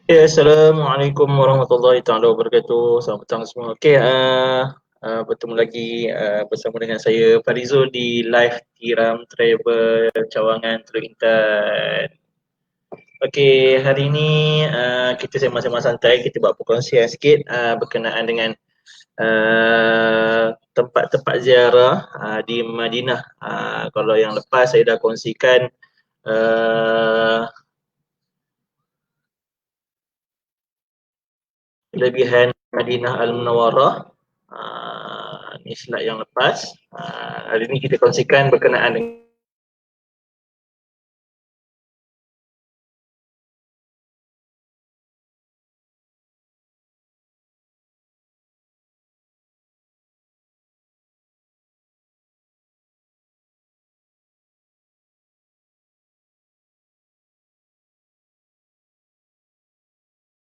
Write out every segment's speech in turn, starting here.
Assalamualaikum warahmatullahi taala wabarakatuh. Selamat petang semua. Okey, bertemu lagi bersama dengan saya Farizul di live Tiram Travel Cawangan Teluk Intan. Okey, hari ini kita sembang-sembang santai, kita buat perkongsian sikit berkenaan dengan tempat-tempat ziarah di Madinah. Kalau yang lepas saya dah kongsikan uh, kelebihan Madinah Al-Munawwarah. Ni slide yang lepas. Hari ini kita kongsikan berkenaan dengan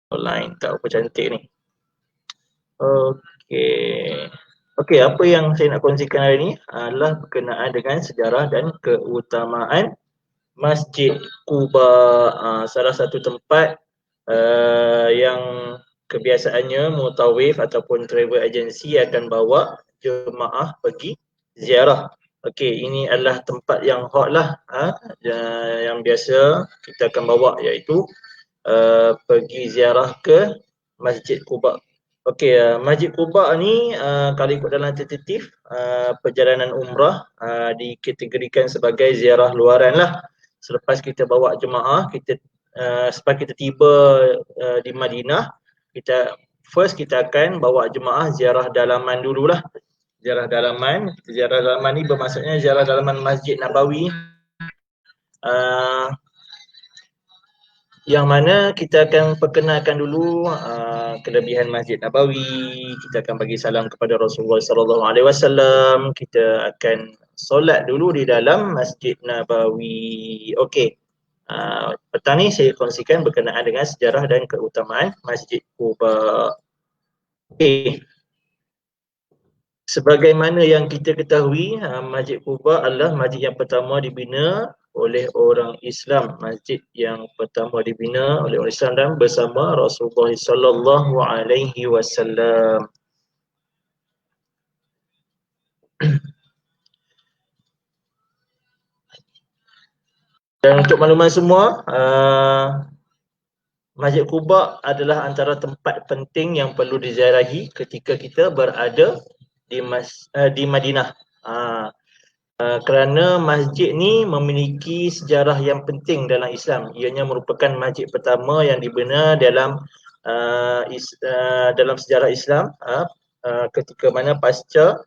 online. Tak apa cantik ni. Okey. Okey, apa yang saya nak kongsikan hari ini adalah berkenaan dengan sejarah dan keutamaan Masjid Quba. Salah satu tempat yang kebiasaannya mutawif ataupun travel agency akan bawa jemaah pergi ziarah. Okey, ini adalah tempat yang hot lah yang biasa kita akan bawa, iaitu pergi ziarah ke Masjid Quba. Okey, Masjid Quba ni kalau ikut dalam tentatif perjalanan umrah dikategorikan sebagai ziarah luaran lah. Selepas kita bawa jemaah, selepas kita tiba di Madinah, kita akan bawa jemaah ziarah dalaman dululah. Ziarah dalaman ni bermaksudnya ziarah dalaman Masjid Nabawi, yang mana kita akan perkenalkan dulu kelebihan Masjid Nabawi. Kita akan bagi salam kepada Rasulullah sallallahu alaihi wasallam. Kita akan solat dulu di dalam Masjid Nabawi. Okey. Petang ni saya kongsikan berkenaan dengan sejarah dan keutamaan Masjid Quba. Okey. Sebagaimana yang kita ketahui, Masjid Quba adalah masjid yang pertama dibina oleh orang Islam. Masjid yang pertama dibina oleh orang Islam dan bersama Rasulullah sallallahu alaihi wasallam. Dan untuk makluman semua, Masjid Quba adalah antara tempat penting yang perlu diziarahi ketika kita berada di Madinah. Kerana masjid ni memiliki sejarah yang penting dalam Islam. Ianya merupakan masjid pertama yang dibina dalam dalam sejarah Islam ketika mana pasca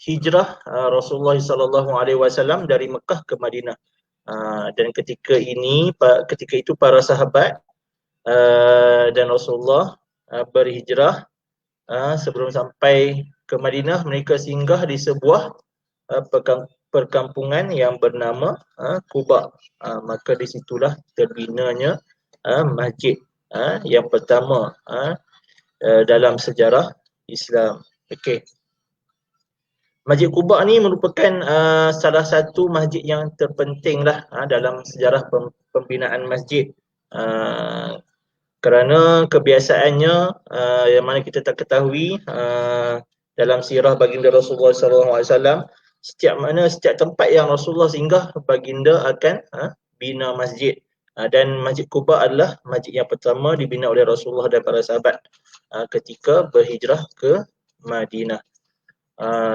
hijrah Rasulullah sallallahu alaihi wasallam dari Mekah ke Madinah. Dan ketika itu para sahabat dan Rasulullah berhijrah. Sebelum sampai ke Madinah, mereka singgah di sebuah perkampungan yang bernama Quba. Maka di situlah terbinanya masjid yang pertama dalam sejarah Islam. Okey. Masjid Quba ni merupakan salah satu masjid yang terpenting lah dalam sejarah pembinaan masjid. Kerana kebiasaannya yang mana kita tak ketahui dalam sirah baginda Rasulullah SAW, setiap tempat yang Rasulullah singgah, baginda akan bina masjid. Dan Masjid Quba adalah masjid yang pertama dibina oleh Rasulullah dan para sahabat ketika berhijrah ke Madinah.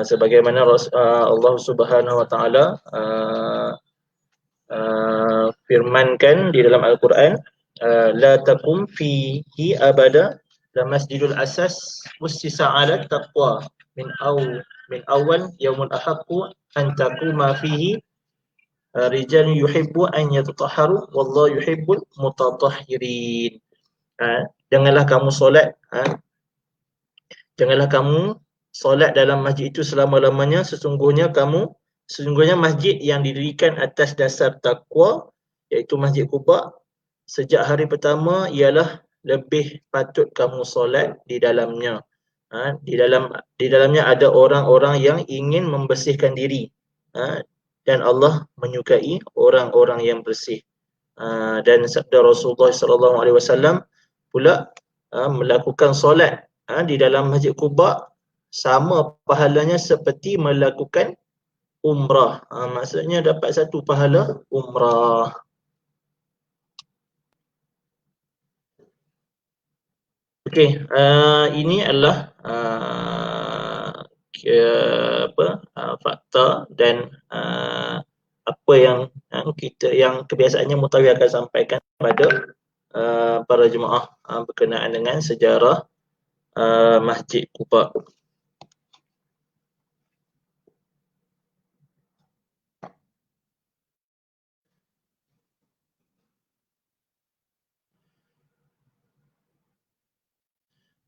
Sebagaimana Allah Subhanahu Wa Taala firmankan di dalam Al-Quran, la taqum fihi abada la masjidul asas ussisa ala taqwa min awal yaumul ahaqqu an taquma fihi rijal yuhibbu an yatatahharu wallahu yuhibbul mutatahhirin. Janganlah kamu solat dalam masjid itu selama-lamanya. Sesungguhnya masjid yang didirikan atas dasar takwa, iaitu Masjid Quba, sejak hari pertama ialah lebih patut kamu solat di dalamnya. Di dalamnya ada orang-orang yang ingin membersihkan diri, dan Allah menyukai orang-orang yang bersih. Dan sabda Rasulullah sallallahu alaihi wasallam pula melakukan solat di dalam Masjid Quba sama pahalanya seperti melakukan umrah. Maksudnya dapat satu pahala umrah. Okey, ini adalah fakta dan apa yang kebiasaannya Mutawi akan sampaikan kepada para jemaah berkenaan dengan sejarah Masjid Quba.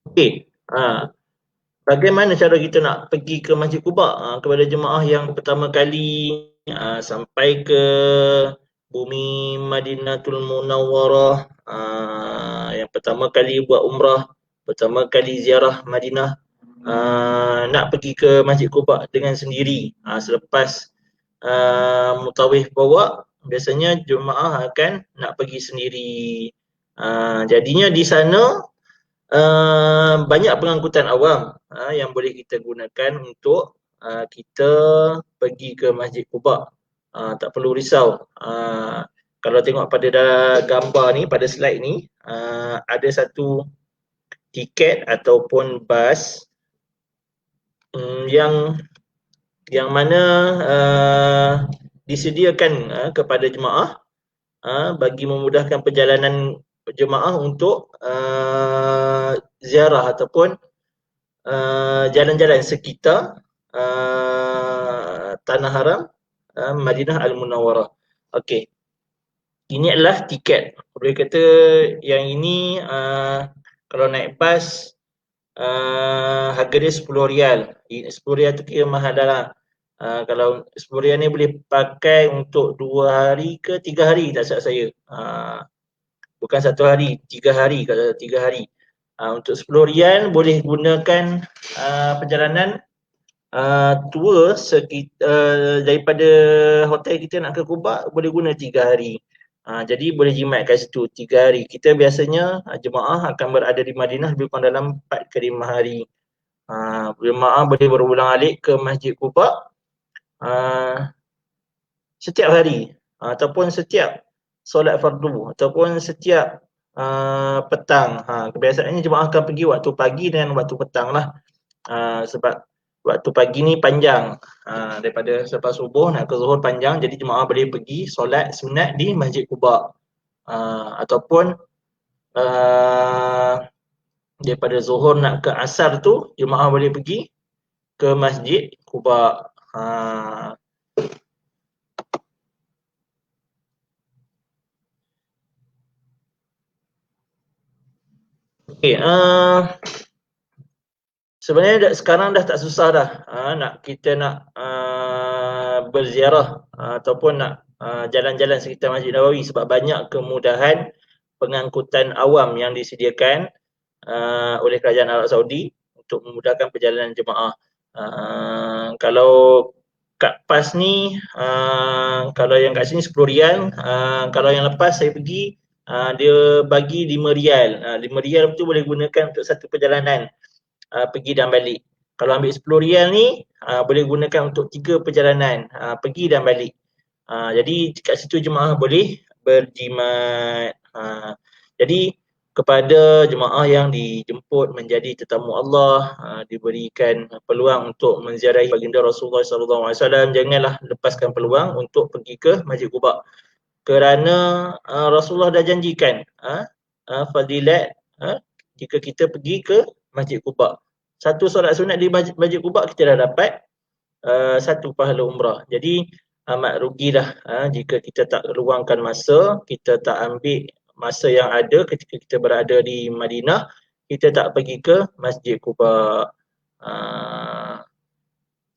Okey, bagaimana cara kita nak pergi ke Masjid Quba kepada jemaah yang pertama kali sampai ke bumi Madinatul Munawwarah, yang pertama kali buat umrah, pertama kali ziarah Madinah, nak pergi ke Masjid Quba dengan sendiri. Selepas mutawif bawa, biasanya jemaah akan nak pergi sendiri. Jadinya di sana banyak pengangkutan awam yang boleh kita gunakan untuk kita pergi ke Masjid Quba. Tak perlu risau. Kalau tengok pada gambar ni, pada slide ni, ada satu tiket ataupun bas yang mana disediakan kepada jemaah bagi memudahkan perjalanan jemaah untuk ziarah ataupun jalan-jalan sekitar Tanah Haram Madinah Al-Munawwarah. Okey. Ini adalah tiket. Boleh kata yang ini kalau naik bas harga dia 10 rial. 10 rial tu kira mahal dah lah. Kalau 10 rial ni boleh pakai untuk 2 hari ke 3 hari tak silap saya. Bukan 1 hari, 3 hari. Kalau 3 hari. Untuk 10 rial boleh gunakan perjalanan tour daripada hotel kita nak ke Quba boleh guna 3 hari. Jadi boleh jimat kat situ 3 hari. Kita biasanya jemaah akan berada di Madinah lebih kurang dalam 4 ke 5 hari. Jemaah boleh berulang-alik ke Masjid Quba setiap hari ataupun setiap solat fardu ataupun setiap petang. Kebiasaannya jemaah akan pergi waktu pagi dan waktu petang lah. Sebab waktu pagi ni panjang, daripada selepas subuh nak ke zuhur panjang, jadi jemaah boleh pergi solat sunat di Masjid Quba, ataupun daripada zuhur nak ke asar tu jemaah boleh pergi ke Masjid Quba. Okey, sebenarnya sekarang dah tak susah dah nak kita nak berziarah ataupun nak jalan-jalan sekitar Masjid Nabawi sebab banyak kemudahan pengangkutan awam yang disediakan oleh kerajaan Arab Saudi untuk memudahkan perjalanan jemaah. Kalau kat PAS ni, kalau yang kat sini 10 rial, kalau yang lepas saya pergi dia bagi 5 rial. 5 rial tu boleh gunakan untuk satu perjalanan pergi dan balik. Kalau ambil 10 rial ni boleh gunakan untuk 3 perjalanan pergi dan balik. Jadi kat situ jemaah boleh berjimat. Jadi kepada jemaah yang dijemput menjadi tetamu Allah, diberikan peluang untuk menziarahi baginda Rasulullah SAW, janganlah lepaskan peluang untuk pergi ke Masjid Quba. Kerana Rasulullah dah janjikan fadilat jika kita pergi ke Masjid Quba. Satu solat sunat di Masjid Quba kita dah dapat satu pahala umrah. Jadi amat rugilah jika kita tak luangkan masa, kita tak ambil masa yang ada ketika kita berada di Madinah, kita tak pergi ke Masjid Quba.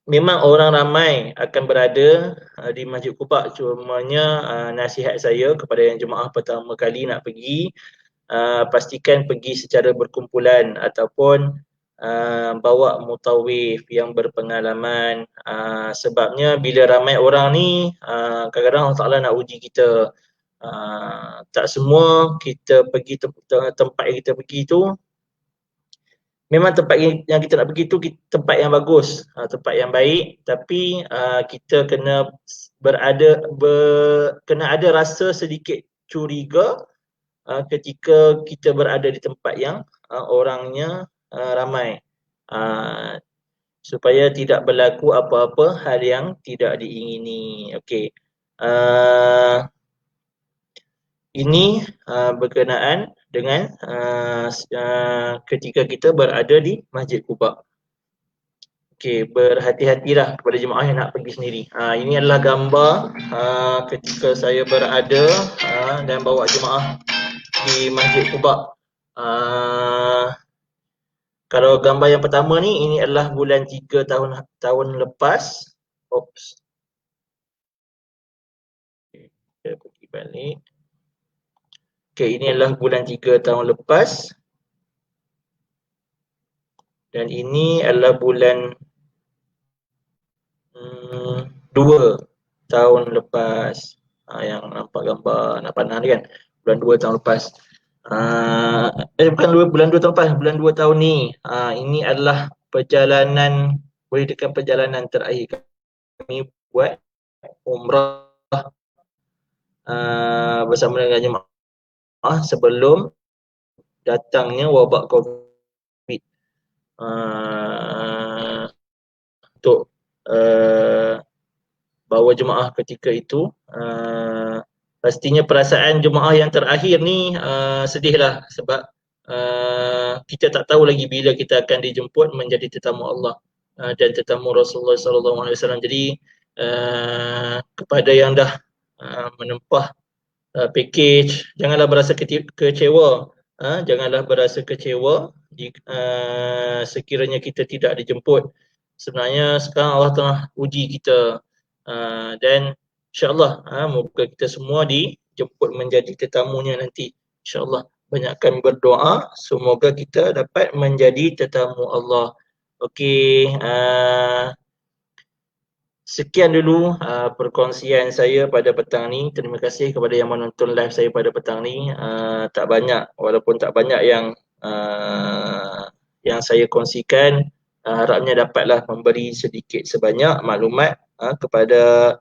Memang orang ramai akan berada di Masjid Quba, cumanya nasihat saya kepada yang jemaah pertama kali nak pergi, pastikan pergi secara berkumpulan ataupun bawa mutawif yang berpengalaman, sebabnya bila ramai orang ni kadang-kadang Allah Ta'ala nak uji kita. Tak semua kita pergi tempat yang kita pergi tu memang tempat yang kita nak pergi tu tempat yang bagus, tempat yang baik, tapi kita kena kena ada rasa sedikit curiga ketika kita berada di tempat yang orangnya ramai, supaya tidak berlaku apa-apa hal yang tidak diingini. Okey. Ini berkenaan dengan ketika kita berada di Masjid Quba. Okey, berhati-hatilah kepada jemaah yang nak pergi sendiri. Ini adalah gambar ketika saya berada dan bawa jemaah di Masjid Quba. Kalau gambar yang pertama ni, ini adalah bulan 3 tahun lepas. Oops. Okay, saya pergi balik. Okey, ini adalah bulan 3 tahun lepas. Dan ini adalah bulan 2 tahun lepas. Yang nampak gambar nak panah ni kan. Bulan 2 tahun lepas. Bukan bulan 2 tahun lepas, bulan 2 tahun ni. Ini adalah perjalanan, boleh dikatakan perjalanan terakhir kami buat umrah bersama dengan jemaah sebelum datangnya wabak COVID. Untuk bawa jemaah ketika itu, pastinya perasaan jemaah yang terakhir ni sedihlah sebab kita tak tahu lagi bila kita akan dijemput menjadi tetamu Allah dan tetamu Rasulullah SAW. Jadi kepada yang dah menempah package, janganlah berasa kecewa. Janganlah berasa kecewa sekiranya kita tidak dijemput. Sebenarnya sekarang Allah tengah uji kita, dan insyaAllah moga kita semua dijemput menjadi tetamunya nanti. InsyaAllah banyakkan berdoa semoga kita dapat menjadi tetamu Allah. Okey, sekian dulu perkongsian saya pada petang ni. Terima kasih kepada yang menonton live saya pada petang ni. Tak banyak, walaupun tak banyak yang saya kongsikan, harapnya dapatlah memberi sedikit sebanyak maklumat kepada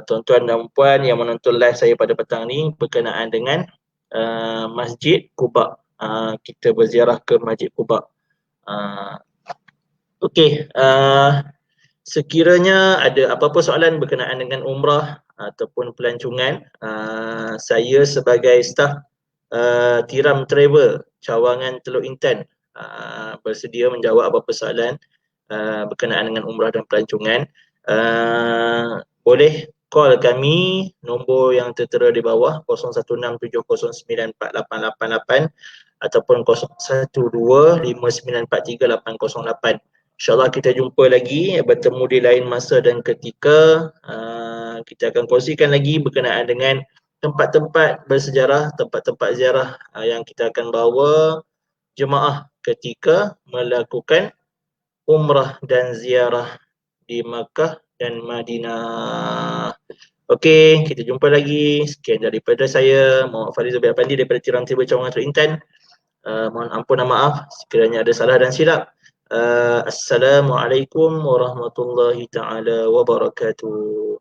tuan-tuan dan puan yang menonton live saya pada petang ni berkenaan dengan Masjid Quba. Kita berziarah ke Masjid Quba. Okey, sekiranya ada apa-apa soalan berkenaan dengan umrah ataupun pelancongan, saya sebagai staf Tiram Travel Cawangan Teluk Intan bersedia menjawab apa-apa soalan berkenaan dengan umrah dan pelancongan. Boleh call kami, nombor yang tertera di bawah 0167094888 ataupun 0125943808. InsyaAllah kita jumpa lagi, bertemu di lain masa dan ketika. Kita akan kongsikan lagi berkenaan dengan tempat-tempat bersejarah, tempat-tempat ziarah yang kita akan bawa jemaah ketika melakukan umrah dan ziarah di Makkah dan Madinah. Okey, kita jumpa lagi. Sekian daripada saya, Muhammad Farizal bin Apandi daripada Tiram Travel Cawangan Teluk Intan. Mohon ampun dan maaf sekiranya ada salah dan silap. Assalamualaikum warahmatullahi taala wabarakatuh.